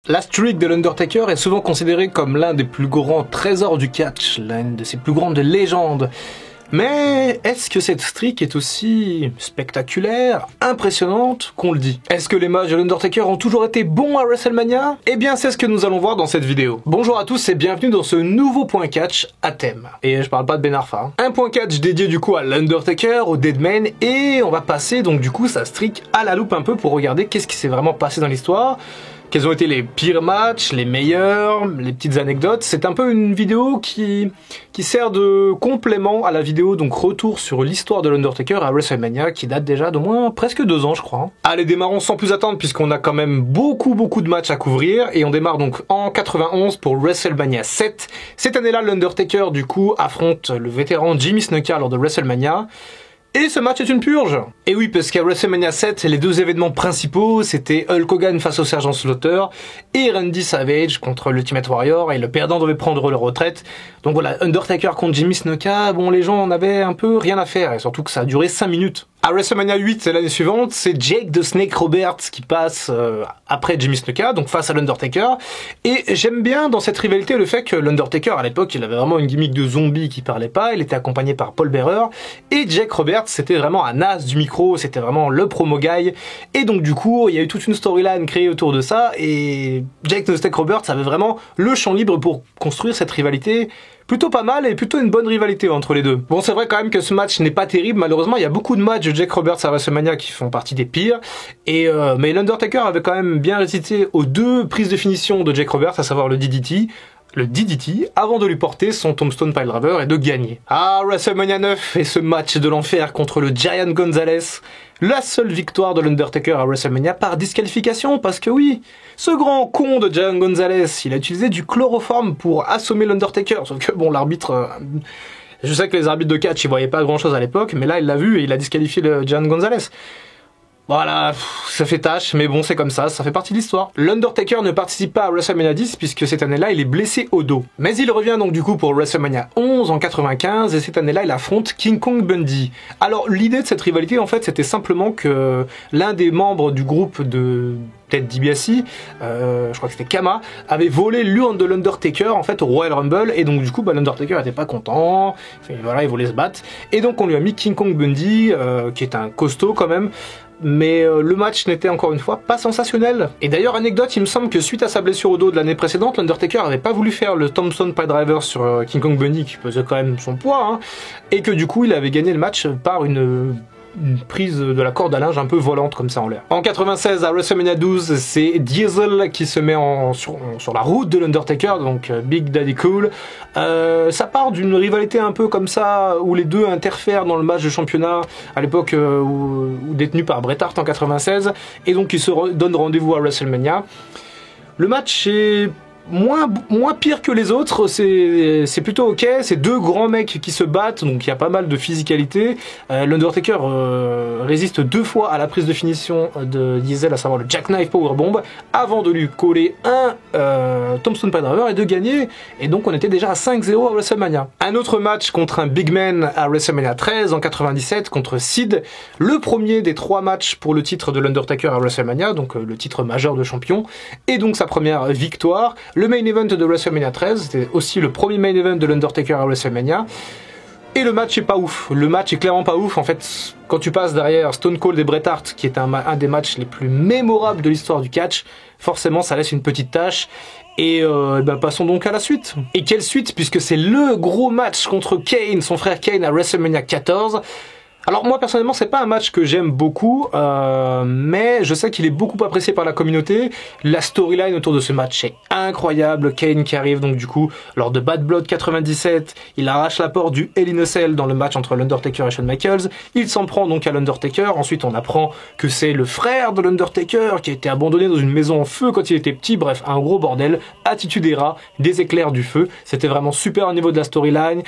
La streak de l'Undertaker est souvent considérée comme l'un des plus grands trésors du catch, l'une de ses plus grandes légendes. Mais est-ce que cette streak est aussi spectaculaire, impressionnante qu'on le dit? Est-ce que les matchs de l'Undertaker ont toujours été bons à WrestleMania? Eh bien c'est ce que nous allons voir dans cette vidéo. Bonjour à tous et bienvenue dans ce nouveau point catch à thème. Et je parle pas de Ben Arfa. Un point catch dédié du coup à l'Undertaker, au Deadman, et on va passer donc du coup sa streak à la loupe un peu pour regarder qu'est-ce qui s'est vraiment passé dans l'histoire. Quels ont été les pires matchs, les meilleurs, les petites anecdotes. C'est un peu une vidéo qui sert de complément à la vidéo, donc retour sur l'histoire de l'Undertaker à WrestleMania, qui date déjà d'au moins presque 2 ans, je crois. Allez, démarrons sans plus attendre, puisqu'on a quand même beaucoup de matchs à couvrir, et on démarre donc en 91 pour WrestleMania 7. Cette année-là, l'Undertaker, du coup, affronte le vétéran Jimmy Snuka lors de WrestleMania. Et ce match est une purge. Et oui, parce qu'à WrestleMania 7, les deux événements principaux, c'était Hulk Hogan face au Sergent Slaughter et Randy Savage contre l'Ultimate Warrior, et le perdant devait prendre leur retraite. Donc voilà, Undertaker contre Jimmy Snuka, bon, les gens en avaient un peu rien à faire, et surtout que ça a duré 5 minutes. À WrestleMania 8, l'année suivante, c'est Jake the Snake Roberts qui passe après Jimmy Snuka, donc face à l'Undertaker. Et j'aime bien dans cette rivalité le fait que l'Undertaker, à l'époque, il avait vraiment une gimmick de zombie qui parlait pas, il était accompagné par Paul Bearer, et Jake Roberts, c'était vraiment un as du micro, c'était vraiment le promo guy. Et donc du coup, il y a eu toute une storyline créée autour de ça, et Jake the Snake Roberts avait vraiment le champ libre pour construire cette rivalité. Plutôt pas mal et plutôt une bonne rivalité entre les deux. Bon, c'est vrai quand même que ce match n'est pas terrible, malheureusement il y a beaucoup de matchs de Jake Roberts à WrestleMania qui font partie des pires, mais l'Undertaker avait quand même bien résisté aux 2 prises de finition de Jake Roberts, à savoir le DDT, avant de lui porter son Tombstone Piledriver et de gagner. Ah, WrestleMania 9 et ce match de l'enfer contre le Giant Gonzalez, la seule victoire de l'Undertaker à WrestleMania par disqualification, parce que oui, ce grand con de Giant Gonzalez, il a utilisé du chloroforme pour assommer l'Undertaker, sauf que bon, l'arbitre... je sais que les arbitres de catch, ils voyaient pas grand chose à l'époque, mais là, il l'a vu et il a disqualifié le Giant Gonzalez. Voilà, ça fait tâche, mais bon, c'est comme ça fait partie de l'histoire. L'Undertaker ne participe pas à WrestleMania 10 puisque cette année-là, il est blessé au dos. Mais il revient donc du coup pour WrestleMania 11 en 95, et cette année-là, il affronte King Kong Bundy. Alors, l'idée de cette rivalité, en fait, c'était simplement que l'un des membres du groupe de Ted DiBiase, je crois que c'était Kama, avait volé l'urne de l'Undertaker en fait au Royal Rumble, et donc du coup l'Undertaker était pas content, enfin, voilà, il voulait se battre, et donc on lui a mis King Kong Bundy, qui est un costaud quand même. Mais le match n'était encore une fois pas sensationnel. Et d'ailleurs, anecdote, il me semble que suite à sa blessure au dos de l'année précédente, l'Undertaker avait pas voulu faire le Tombstone Piledriver sur King Kong Bundy, qui pesait quand même son poids, hein, et que du coup il avait gagné le match par une prise de la corde à linge un peu volante comme ça en l'air. En 96, à WrestleMania 12, c'est Diesel qui se met sur la route de l'Undertaker, donc Big Daddy Cool. Ça part d'une rivalité un peu comme ça, où les deux interfèrent dans le match de championnat, à l'époque où détenu par Bret Hart en 96, et donc ils se donnent rendez-vous à WrestleMania. Le match est moins pire que les autres, c'est plutôt ok, c'est 2 grands mecs qui se battent, donc il y a pas mal de physicalité. L'Undertaker résiste 2 fois à la prise de finition de Diesel, à savoir le Jackknife Powerbomb, avant de lui coller un Tombstone Piledriver et de gagner, et donc on était déjà à 5-0 à WrestleMania. Un autre match contre un Big Man à WrestleMania 13 en 97 contre Sid, le premier des 3 matchs pour le titre de l'Undertaker à WrestleMania, donc le titre majeur de champion, et donc sa première victoire. Le main event de WrestleMania 13, c'était aussi le premier main event de l'Undertaker à WrestleMania. Et le match est pas ouf. Le match est clairement pas ouf. En fait, quand tu passes derrière Stone Cold et Bret Hart, qui est un des matchs les plus mémorables de l'histoire du catch, forcément ça laisse une petite tâche. Et passons donc à la suite. Et quelle suite, puisque c'est le gros match contre Kane, son frère Kane, à WrestleMania 14. Alors moi personnellement c'est pas un match que j'aime beaucoup, mais je sais qu'il est beaucoup apprécié par la communauté. La storyline autour de ce match est incroyable. Kane qui arrive donc du coup lors de Bad Blood 97, il arrache la porte du Hell in a Cell dans le match entre l'Undertaker et Shawn Michaels. Il s'en prend donc à l'Undertaker. Ensuite on apprend que c'est le frère de l'Undertaker qui a été abandonné dans une maison en feu quand il était petit. Bref, un gros bordel. Attitude des rats, des éclairs, du feu. C'était vraiment super au niveau de la storyline.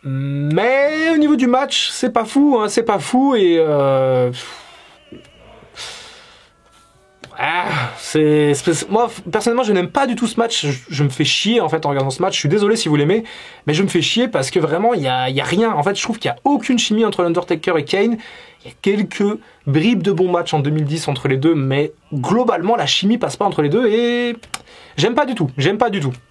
Mais au niveau du match, c'est pas fou, hein, c'est pas fou, et moi personnellement je n'aime pas du tout ce match. Je me fais chier en fait en regardant ce match. Je suis désolé si vous l'aimez, mais je me fais chier parce que vraiment il y a rien. En fait, je trouve qu'il y a aucune chimie entre l'Undertaker et Kane. Il y a quelques bribes de bons matchs en 2010 entre les deux, mais globalement, la chimie passe pas entre les deux et j'aime pas du tout.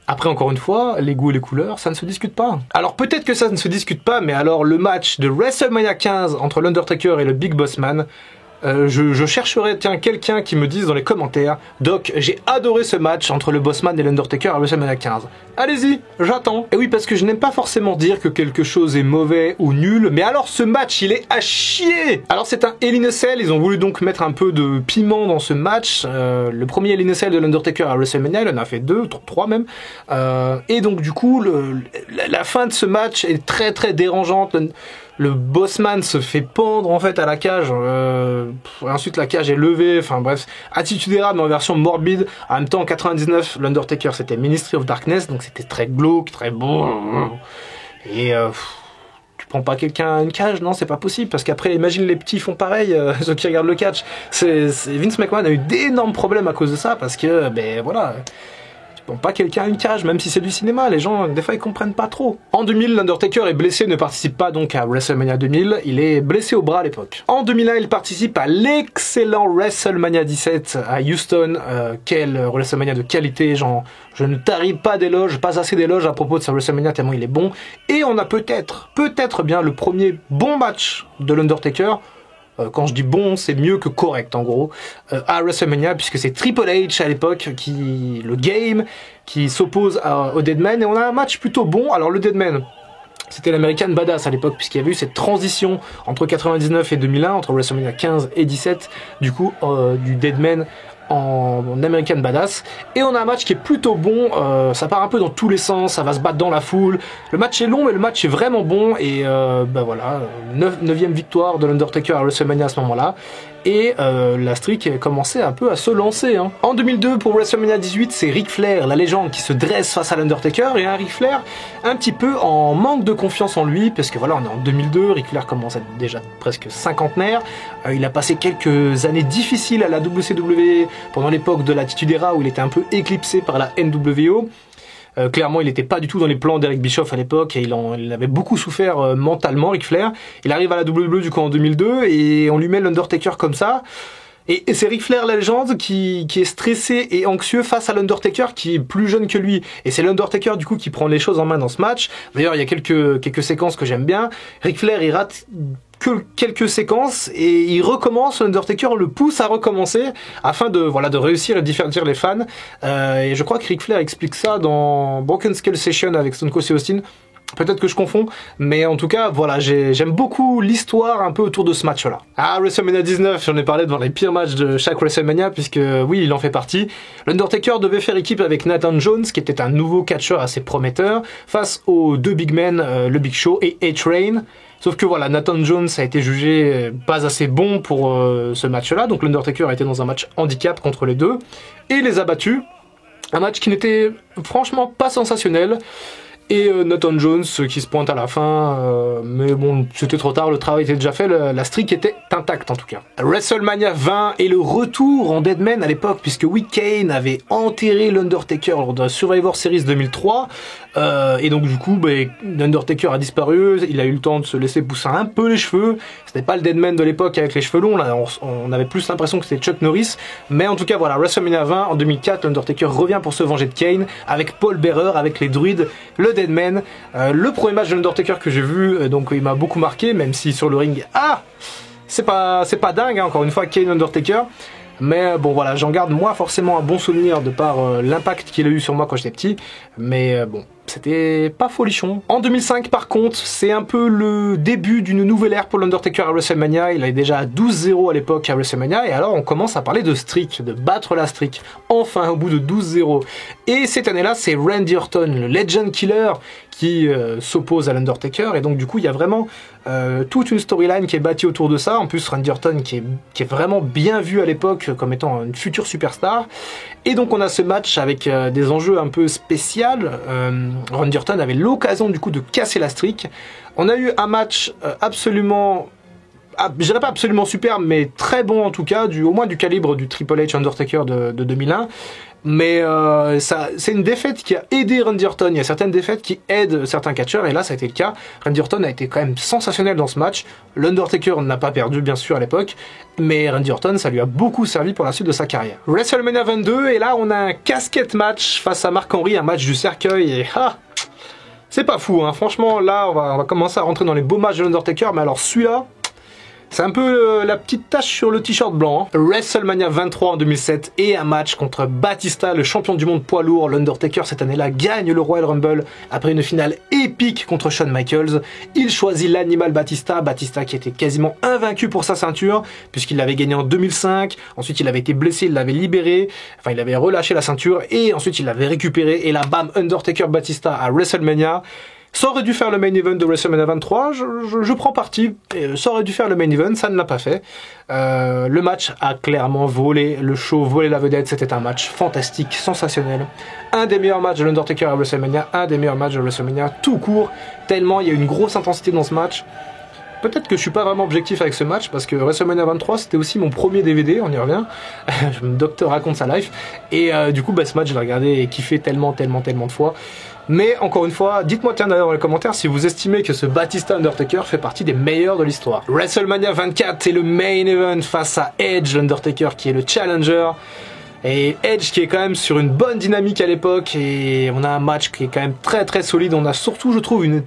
Après, encore une fois, les goûts et les couleurs, ça ne se discute pas. Alors peut-être que ça ne se discute pas, mais alors le match de WrestleMania 15 entre l'Undertaker et le Big Boss Man, je chercherai quelqu'un qui me dise dans les commentaires: Doc, j'ai adoré ce match entre le Bossman et l'Undertaker à WrestleMania 15. Allez-y, j'attends. Et oui, parce que je n'aime pas forcément dire que quelque chose est mauvais ou nul, mais alors ce match, il est à chier. Alors c'est un Hell in a Cell, ils ont voulu donc mettre un peu de piment dans ce match. Le premier Hell in a Cell de l'Undertaker à WrestleMania, il en a fait 2, 3 même. Et donc du coup, la fin de ce match est très très dérangeante. Le Bossman se fait pendre en fait à la cage, ensuite la cage est levée, enfin bref, attitude érable mais en version morbide. En même temps, en 99, l'Undertaker c'était Ministry of Darkness, donc c'était très glauque, très beau. Et tu prends pas quelqu'un à une cage, non, c'est pas possible, parce qu'après, imagine les petits font pareil, ceux qui regardent le catch. Vince McMahon a eu d'énormes problèmes à cause de ça, parce que, ben voilà... Bon, pas quelqu'un à une cage, même si c'est du cinéma, les gens, des fois, ils comprennent pas trop. En 2000, l'Undertaker est blessé, ne participe pas donc à WrestleMania 2000, il est blessé au bras à l'époque. En 2001, il participe à l'excellent WrestleMania 17 à Houston, quel WrestleMania de qualité, je ne tarie pas d'éloges, pas assez d'éloges à propos de sa WrestleMania tellement il est bon. Et on a peut-être bien le premier bon match de l'Undertaker. Quand je dis bon, c'est mieux que correct en gros, à WrestleMania, puisque c'est Triple H à l'époque, le Game, qui s'oppose au Deadman, et on a un match plutôt bon. Alors le Deadman, c'était l'American Badass à l'époque, puisqu'il y avait eu cette transition entre 99 et 2001, entre WrestleMania 15 et 17, du coup, du Deadman en American Badass, et on a un match qui est plutôt bon, ça part un peu dans tous les sens, ça va se battre dans la foule, le match est long mais le match est vraiment bon, et voilà, 9e victoire de l'Undertaker à WrestleMania à ce moment-là, et la streak commençait un peu à se lancer. En 2002, pour WrestleMania 18, c'est Ric Flair, la légende, qui se dresse face à l'Undertaker, et un Ric Flair un petit peu en manque de confiance en lui, parce que voilà, on est en 2002, Ric Flair commence à être déjà presque cinquantenaire, il a passé quelques années difficiles à la WCW, pendant l'époque de l'Attitude Era, où il était un peu éclipsé par la NWO. Clairement, il n'était pas du tout dans les plans d'Eric Bischoff à l'époque, et il avait beaucoup souffert mentalement, Ric Flair. Il arrive à la WWE du coup en 2002, et on lui met l'Undertaker comme ça. Et c'est Ric Flair, la légende, qui est stressé et anxieux face à l'Undertaker, qui est plus jeune que lui. Et c'est l'Undertaker, du coup, qui prend les choses en main dans ce match. D'ailleurs, il y a quelques séquences que j'aime bien. Ric Flair, il rate que quelques séquences et il recommence. L'Undertaker le pousse à recommencer afin de réussir et de divertir les fans. Et je crois que Ric Flair explique ça dans Broken Skull Session avec Stone Cold Steve Austin. Peut-être que je confonds, mais en tout cas, voilà, j'aime beaucoup l'histoire un peu autour de ce match-là. Ah, WrestleMania 19, j'en ai parlé devant les pires matchs de chaque WrestleMania, puisque oui, il en fait partie. L'Undertaker devait faire équipe avec Nathan Jones, qui était un nouveau catcheur assez prometteur, face aux deux big men, le Big Show et A-Train. Sauf que voilà, Nathan Jones a été jugé pas assez bon pour ce match-là, donc l'Undertaker a été dans un match handicap contre les deux, et les a battus. Un match qui n'était franchement pas sensationnel. Et Nathan Jones qui se pointe à la fin, mais bon, c'était trop tard, le travail était déjà fait, la streak était intacte en tout cas. WrestleMania 20 et le retour en Deadman à l'époque, puisque Kane avait enterré l'Undertaker lors de Survivor Series 2003, et donc du coup, l'Undertaker a disparu, il a eu le temps de se laisser pousser un peu les cheveux, c'était pas le Deadman de l'époque avec les cheveux longs, là on avait plus l'impression que c'était Chuck Norris, mais en tout cas voilà, WrestleMania 20, en 2004, l'Undertaker revient pour se venger de Kane, avec Paul Bearer, avec les druides, le Deadman. Le premier match de l'Undertaker que j'ai vu, donc il m'a beaucoup marqué, même si sur le ring, c'est pas dingue, encore une fois, Kane Undertaker. Mais bon voilà, j'en garde moi forcément un bon souvenir de par l'impact qu'il a eu sur moi quand j'étais petit. Mais bon, c'était pas folichon. En 2005 par contre, c'est un peu le début d'une nouvelle ère pour l'Undertaker à WrestleMania. Il est déjà à 12-0 à l'époque à WrestleMania. Et alors on commence à parler de streak, de battre la streak. Enfin au bout de 12-0. Et cette année-là, c'est Randy Orton, le Legend Killer, qui s'oppose à l'Undertaker. Et donc du coup, il y a vraiment toute une storyline qui est bâtie autour de ça. En plus, Randy Orton qui est vraiment bien vu à l'époque comme étant une future superstar. Et donc on a ce match avec des enjeux un peu spéciaux. Randy Orton avait l'occasion du coup de casser la streak. On a eu un match absolument, je dirais pas absolument superbe, mais très bon en tout cas, au moins du calibre du Triple H Undertaker de 2001. Mais c'est une défaite qui a aidé Randy Orton. Il y a certaines défaites qui aident certains catcheurs, et là ça a été le cas. Randy Orton a été quand même sensationnel dans ce match. L'Undertaker n'a pas perdu bien sûr à l'époque, mais Randy Orton, ça lui a beaucoup servi pour la suite de sa carrière. WrestleMania 22, et là on a un casquette match face à Mark Henry, un match du cercueil, et c'est pas fou, hein. Franchement là on va commencer à rentrer dans les beaux matchs de l'Undertaker, mais alors celui-là, c'est un peu la petite tache sur le t-shirt blanc. Hein. WrestleMania 23 en 2007 et un match contre Batista, le champion du monde poids lourd. L'Undertaker cette année-là gagne le Royal Rumble après une finale épique contre Shawn Michaels. Il choisit l'animal Batista, Batista qui était quasiment invaincu pour sa ceinture puisqu'il l'avait gagné en 2005. Ensuite il avait été blessé, il l'avait libéré, enfin il avait relâché la ceinture et ensuite il l'avait récupéré et là bam, Undertaker Batista à WrestleMania. Ça aurait dû faire le main event de WrestleMania 23, je prends parti, ça aurait dû faire le main event, ça ne l'a pas fait. Le match a clairement volé le show, volé la vedette, c'était un match fantastique, sensationnel. Un des meilleurs matchs de l'Undertaker à WrestleMania, un des meilleurs matchs de WrestleMania tout court, tellement il y a une grosse intensité dans ce match. Peut-être que je suis pas vraiment objectif avec ce match parce que WrestleMania 23 c'était aussi mon premier DVD, on y revient. Docteur raconte sa life et du coup ce match je l'ai regardé et kiffé tellement de fois. Mais encore une fois, dites-moi d'ailleurs dans les commentaires si vous estimez que ce Batista Undertaker fait partie des meilleurs de l'histoire. WrestleMania 24 c'est le main event face à Edge, l'Undertaker qui est le challenger. Et Edge qui est quand même sur une bonne dynamique à l'époque et on a un match qui est quand même très solide. On a surtout je trouve une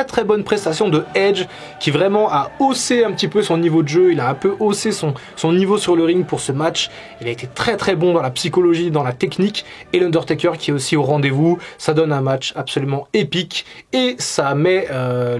très bonne prestation de Edge qui vraiment a haussé un petit peu son niveau de jeu. Il a un peu haussé son niveau sur le ring pour ce match. Il a été très bon dans la psychologie, dans la technique et l'Undertaker qui est aussi au rendez-vous. Ça donne un match absolument épique et ça met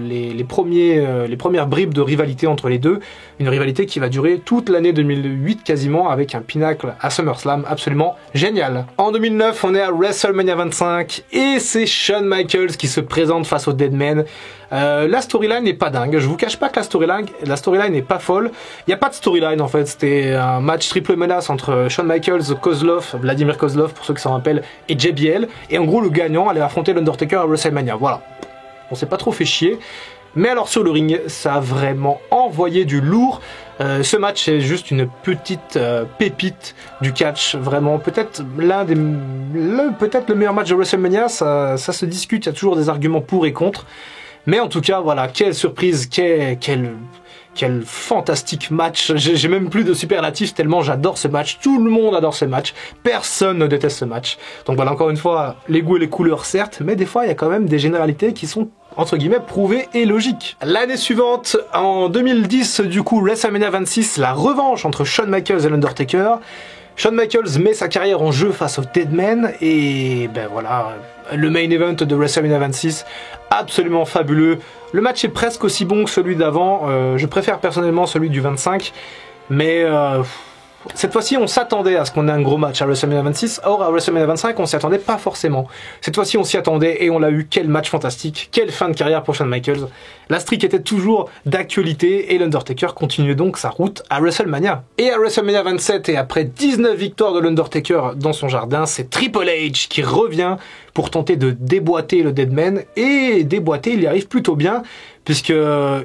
les premières bribes de rivalité entre les deux. Une rivalité qui va durer toute l'année 2008 quasiment avec un pinacle à SummerSlam absolument génial. En 2009, on est à WrestleMania 25 et c'est Shawn Michaels qui se présente face au Deadman. La storyline n'est pas dingue. Je vous cache pas que la storyline n'est pas folle. Il n'y a pas de storyline en fait. C'était un match triple menace entre Shawn Michaels, Vladimir Kozlov pour ceux qui s'en rappellent, et JBL. Et en gros, le gagnant allait affronter l'Undertaker à WrestleMania. Voilà. On s'est pas trop fait chier. Mais alors sur le ring, ça a vraiment envoyé du lourd. Ce match est juste une petite pépite du catch, vraiment peut-être peut-être le meilleur match de WrestleMania. Ça se discute, il y a toujours des arguments pour et contre. Mais en tout cas, voilà, quelle surprise, quel fantastique match. J'ai même plus de superlatifs tellement j'adore ce match. Tout le monde adore ce match. Personne ne déteste ce match. Donc voilà, encore une fois, les goûts et les couleurs certes, mais des fois il y a quand même des généralités qui sont entre guillemets prouvées et logiques. L'année suivante, en 2010, du coup, WrestleMania 26, la revanche entre Shawn Michaels et l'Undertaker. Shawn Michaels met sa carrière en jeu face au Deadman et voilà, le main event de WrestleMania 26, absolument fabuleux. Le match est presque aussi bon que celui d'avant, je préfère personnellement celui du 25, mais cette fois-ci on s'attendait à ce qu'on ait un gros match à WrestleMania 26, or à WrestleMania 25 on s'y attendait pas forcément. Cette fois-ci on s'y attendait et on l'a eu, quel match fantastique, quelle fin de carrière pour Shawn Michaels. La streak était toujours d'actualité et l'Undertaker continuait donc sa route à WrestleMania. Et à WrestleMania 27 et après 19 victoires de l'Undertaker dans son jardin, c'est Triple H qui revient pour tenter de déboîter le Deadman et déboîter, il y arrive plutôt bien puisque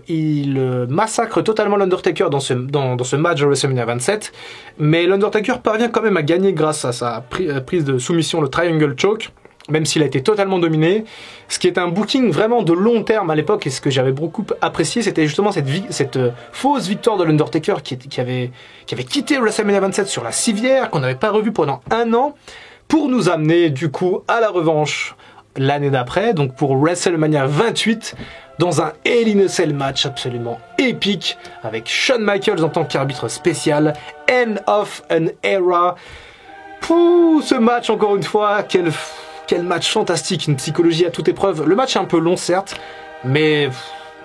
il massacre totalement l'Undertaker dans ce match de WrestleMania 27, mais l'Undertaker parvient quand même à gagner grâce à sa prise de soumission, le Triangle Choke, même s'il a été totalement dominé. Ce qui est un booking vraiment de long terme à l'époque, et ce que j'avais beaucoup apprécié, c'était justement cette fausse victoire de l'Undertaker qui avait quitté WrestleMania 27 sur la civière, qu'on n'avait pas revu pendant un an, pour nous amener du coup à la revanche l'année d'après, donc pour WrestleMania 28, dans un Hell in a Cell match absolument épique, avec Shawn Michaels en tant qu'arbitre spécial, End of an Era. Pouh, ce match encore une fois, quel match fantastique, une psychologie à toute épreuve. Le match est un peu long certes, mais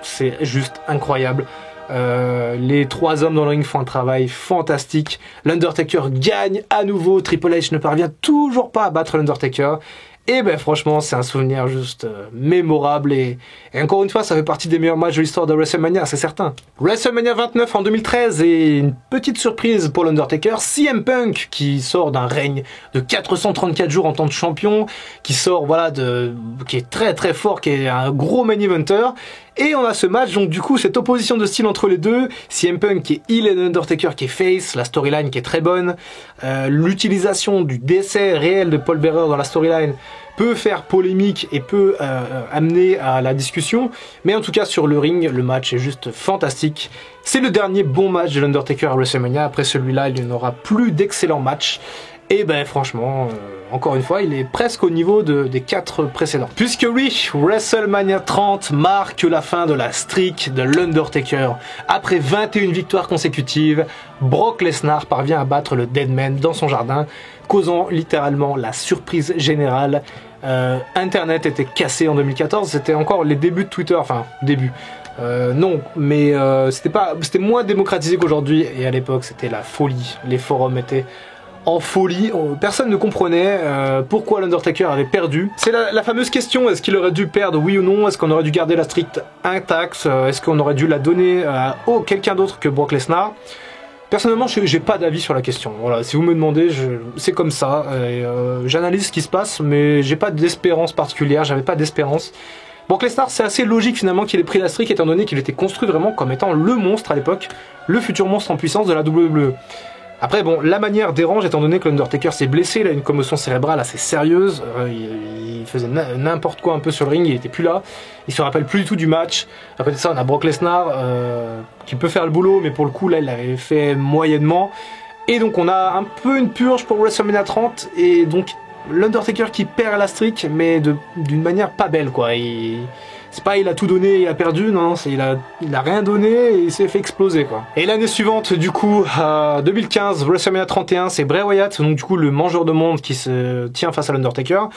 c'est juste incroyable. Les trois hommes dans le ring font un travail fantastique. L'Undertaker gagne à nouveau. Triple H ne parvient toujours pas à battre l'Undertaker. Et ben franchement, c'est un souvenir juste mémorable et encore une fois, ça fait partie des meilleurs matchs de l'histoire de WrestleMania, c'est certain. WrestleMania 29 en 2013 et une petite surprise pour l'Undertaker, CM Punk qui sort d'un règne de 434 jours en tant que champion, qui sort qui est très très fort, qui est un gros main eventer. Et on a ce match, donc du coup, cette opposition de style entre les deux, CM Punk qui est heel et l'Undertaker qui est face, la storyline qui est très bonne, l'utilisation du décès réel de Paul Bearer dans la storyline peut faire polémique et peut amener à la discussion, mais en tout cas sur le ring, le match est juste fantastique. C'est le dernier bon match de l'Undertaker à WrestleMania, après celui-là, il n'y aura plus d'excellents matchs. Et ben franchement, encore une fois, il est presque au niveau des 4 précédents. Puisque oui, WrestleMania 30 marque la fin de la streak de l'Undertaker. Après 21 victoires consécutives, Brock Lesnar parvient à battre le Deadman dans son jardin, causant littéralement la surprise générale. Internet était cassé en 2014, c'était encore les débuts de Twitter, enfin début. Non, mais c'était moins démocratisé qu'aujourd'hui, et à l'époque c'était la folie. Les forums étaient en folie, personne ne comprenait pourquoi l'Undertaker avait perdu. C'est la fameuse question, est-ce qu'il aurait dû perdre, oui ou non? Est-ce qu'on aurait dû garder la streak intacte? Est-ce qu'on aurait dû la donner à quelqu'un d'autre que Brock Lesnar? Personnellement, j'ai pas d'avis sur la question. Voilà, si vous me demandez, c'est comme ça. J'analyse ce qui se passe, mais j'ai pas d'espérance particulière, j'avais pas d'espérance. Brock Lesnar, c'est assez logique finalement qu'il ait pris la streak, étant donné qu'il était construit vraiment comme étant le monstre à l'époque, le futur monstre en puissance de la WWE. Après, bon, la manière dérange étant donné que l'Undertaker s'est blessé, il a une commotion cérébrale assez sérieuse, il faisait n'importe quoi un peu sur le ring, il était plus là, il se rappelle plus du tout du match. Après ça, on a Brock Lesnar qui peut faire le boulot, mais pour le coup, là, il l'avait fait moyennement. Et donc, on a un peu une purge pour WrestleMania 30, et donc l'Undertaker qui perd la streak, mais d'une manière pas belle, quoi. C'est pas il a tout donné, il a perdu, non, il a rien donné et il s'est fait exploser, quoi. Et l'année suivante, du coup, 2015, WrestleMania 31, c'est Bray Wyatt, donc du coup le mangeur de monde qui se tient face à l'Undertaker.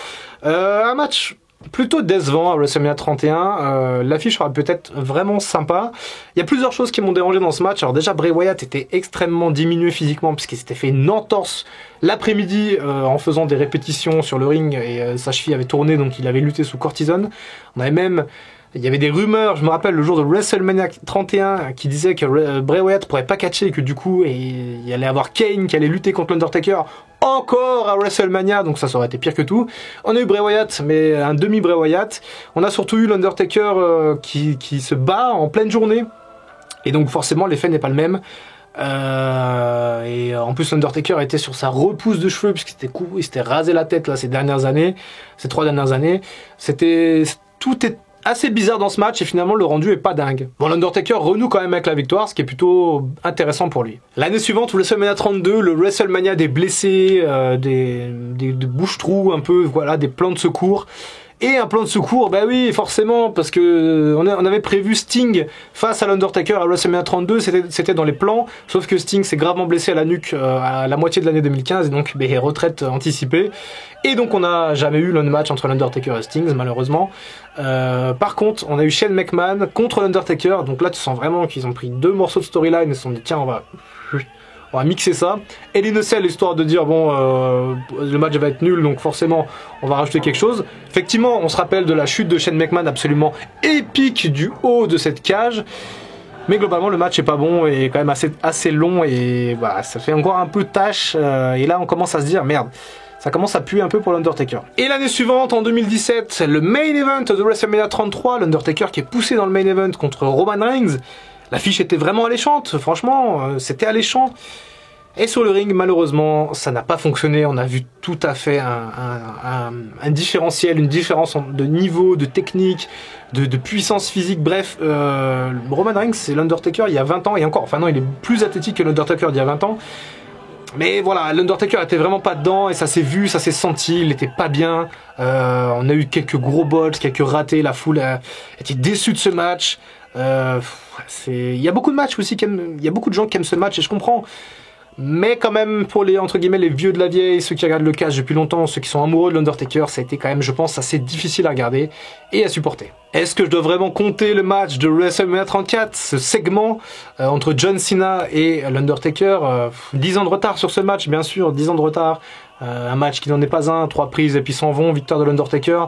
Un match plutôt décevant à WrestleMania 31, l'affiche sera peut-être vraiment sympa. Il y a plusieurs choses qui m'ont dérangé dans ce match. Alors déjà, Bray Wyatt était extrêmement diminué physiquement puisqu'il s'était fait une entorse l'après-midi en faisant des répétitions sur le ring et sa cheville avait tourné, donc il avait lutté sous cortisone. Il y avait des rumeurs, je me rappelle le jour de WrestleMania 31 qui disait que Bray Wyatt pourrait pas catcher et que du coup il y allait avoir Kane qui allait lutter contre l'Undertaker encore à WrestleMania, donc ça aurait été pire que tout. On a eu Bray Wyatt, mais un demi Bray Wyatt. On a surtout eu l'Undertaker qui se bat en pleine journée et donc forcément l'effet n'est pas le même. Et en plus l'Undertaker était sur sa repousse de cheveux puisqu'il s'était rasé la tête là ces 3 dernières années. Tout est assez bizarre dans ce match et finalement le rendu est pas dingue. Bon, l'Undertaker renoue quand même avec la victoire, ce qui est plutôt intéressant pour lui. L'année suivante, WrestleMania 32, le WrestleMania des blessés, des bouche-trous un peu, voilà, des plans de secours. Et un plan de secours, bah oui, forcément, parce que on avait prévu Sting face à l'Undertaker à WrestleMania 32, c'était dans les plans, sauf que Sting s'est gravement blessé à la nuque à la moitié de l'année 2015, et donc retraite anticipée. Et donc on n'a jamais eu le match entre l'Undertaker et Sting, malheureusement. Par contre, on a eu Shane McMahon contre l'Undertaker, donc là tu sens vraiment qu'ils ont pris 2 morceaux de storyline et se sont dit tiens on va mixer ça. Et l'Innocell, histoire de dire bon le match va être nul donc forcément on va rajouter quelque chose. Effectivement on se rappelle de la chute de Shane McMahon absolument épique du haut de cette cage. Mais globalement le match est pas bon et quand même assez long et voilà, ça fait encore un peu tâche et là on commence à se dire merde, ça commence à puer un peu pour l'Undertaker. Et l'année suivante, en 2017, le main event de WrestleMania 33, l'Undertaker qui est poussé dans le main event contre Roman Reigns. L'affiche était vraiment alléchante, franchement, c'était alléchant. Et sur le ring, malheureusement, ça n'a pas fonctionné. On a vu tout à fait un différentiel, une différence de niveau, de technique, de puissance physique. Bref, Roman Reigns, c'est l'Undertaker il y a 20 ans, et encore, enfin non, il est plus athlétique que l'Undertaker d'il y a 20 ans. Mais voilà, l'Undertaker était vraiment pas dedans et ça s'est vu, ça s'est senti, il était pas bien. On a eu quelques gros bots, quelques ratés, la foule était déçue de ce match. Il y a beaucoup de matchs aussi, il y a beaucoup de gens qui aiment ce match et je comprends. Mais quand même, pour les, entre guillemets, les vieux de la vieille, ceux qui regardent le catch depuis longtemps, ceux qui sont amoureux de l'Undertaker, ça a été quand même, je pense, assez difficile à regarder et à supporter. Est-ce que je dois vraiment compter le match de WrestleMania 34, ce segment entre John Cena et l'Undertaker 10 ans de retard sur ce match, bien sûr, 10 ans de retard. Un match qui n'en est pas un, 3 prises et puis s'en vont, victoire de l'Undertaker.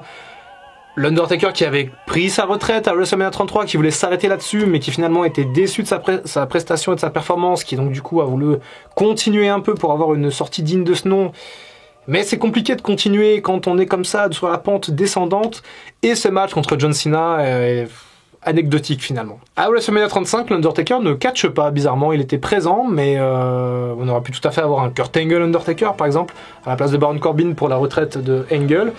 L'Undertaker qui avait pris sa retraite à WrestleMania 33, qui voulait s'arrêter là-dessus, mais qui finalement était déçu de sa prestation et de sa performance, qui donc du coup a voulu continuer un peu pour avoir une sortie digne de ce nom. Mais c'est compliqué de continuer quand on est comme ça, sur la pente descendante, et ce match contre John Cena est anecdotique finalement. À WrestleMania 35, l'Undertaker ne catche pas, bizarrement, il était présent, mais on aurait pu tout à fait avoir un Kurt Angle Undertaker par exemple, à la place de Baron Corbin pour la retraite de Angle.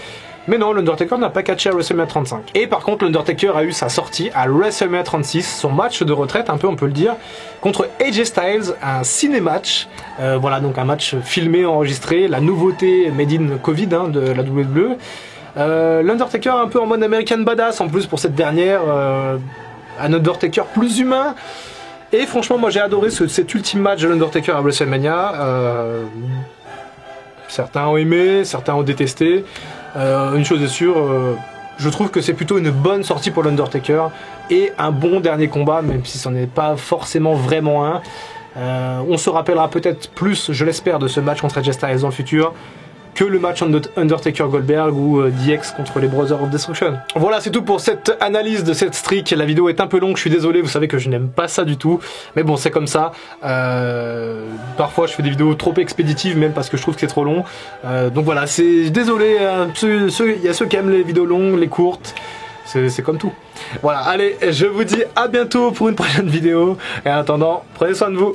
Mais non, l'Undertaker n'a pas catché à WrestleMania 35. Et par contre, l'Undertaker a eu sa sortie à WrestleMania 36, son match de retraite, un peu on peut le dire, contre AJ Styles, un ciné-match. Voilà, donc un match filmé, enregistré, la nouveauté made in Covid de la WWE. L'Undertaker un peu en mode American Badass en plus pour cette dernière. Un Undertaker plus humain. Et franchement, moi j'ai adoré cet ultime match de l'Undertaker à WrestleMania. Certains ont aimé, certains ont détesté. Une chose est sûre, je trouve que c'est plutôt une bonne sortie pour l'Undertaker et un bon dernier combat, même si ce n'est pas forcément vraiment un. On se rappellera peut-être plus, je l'espère, de ce match contre AJ Styles dans le futur que le match Undertaker-Goldberg ou DX contre les Brothers of Destruction. Voilà, c'est tout pour cette analyse de cette streak. La vidéo est un peu longue, je suis désolé, vous savez que je n'aime pas ça du tout, mais bon, c'est comme ça. Parfois, je fais des vidéos trop expéditives, même parce que je trouve que c'est trop long. Donc voilà, c'est désolé, il y a ceux qui aiment les vidéos longues, les courtes, c'est comme tout. Voilà, allez, je vous dis à bientôt pour une prochaine vidéo, et en attendant, prenez soin de vous.